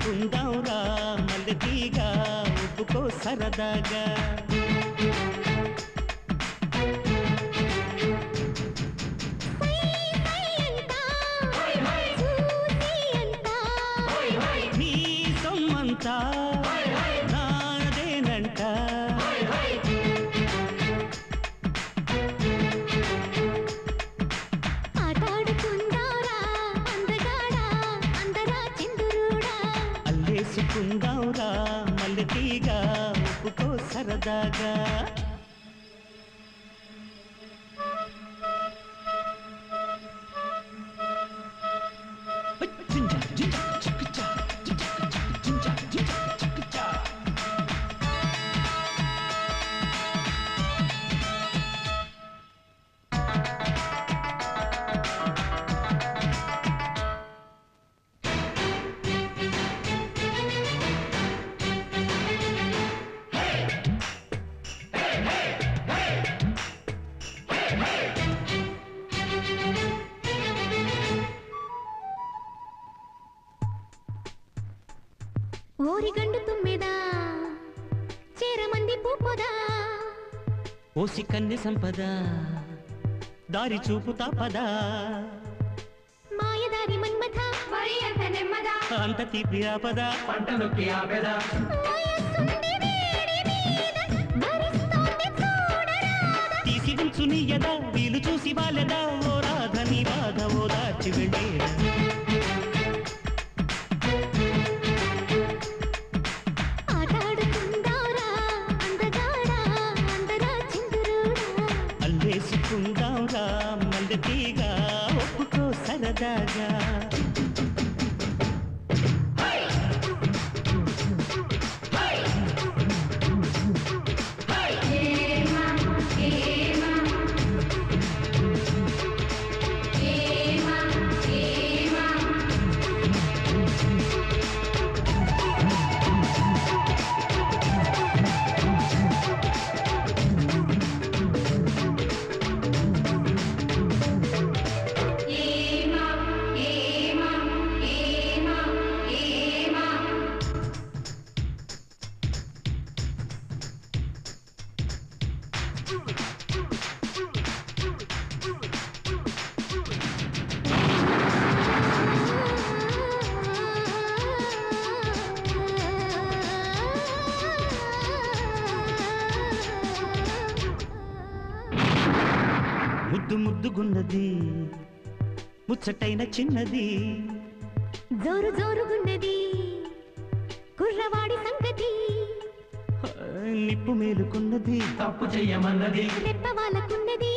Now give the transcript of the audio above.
అల్లేసుకుందాంరా మల్లెతీగా ఒప్పుకో సరదాగా నీ సొమ్మంతా నాదేనంట అల్లేసుకుందాంరా మల్లెతీగా ఒప్పుకో సరదాగా ఓరిగండు తుమ్మెదా చేరమంది పూపదా ఓసి కన్నె సంపద దారి చూపుతా పదా మాయదారి మన్మథ మరి అంత నెమ్మదా అంత తీపి ఆపద పంట నొక్కి ఆపేదా తీసి ఉంచుని యదా వీలు చూసి వాళ్ళదా ఓ రాధని బాధ ఓ దాచి వెళ్ళేదా అల్లేసుకుందాంరా మల్లెతీగా ఒప్పుకో సరదాగా ముద్దు ముద్దుగున్నది ముచ్చటైన చిన్నది జోరు జోరుగున్నది కుర్రవాడి సంగతి నిప్పు మేలుకున్నది తప్పు చెయ్యమన్నది రెప్ప వాళ్ళకున్నది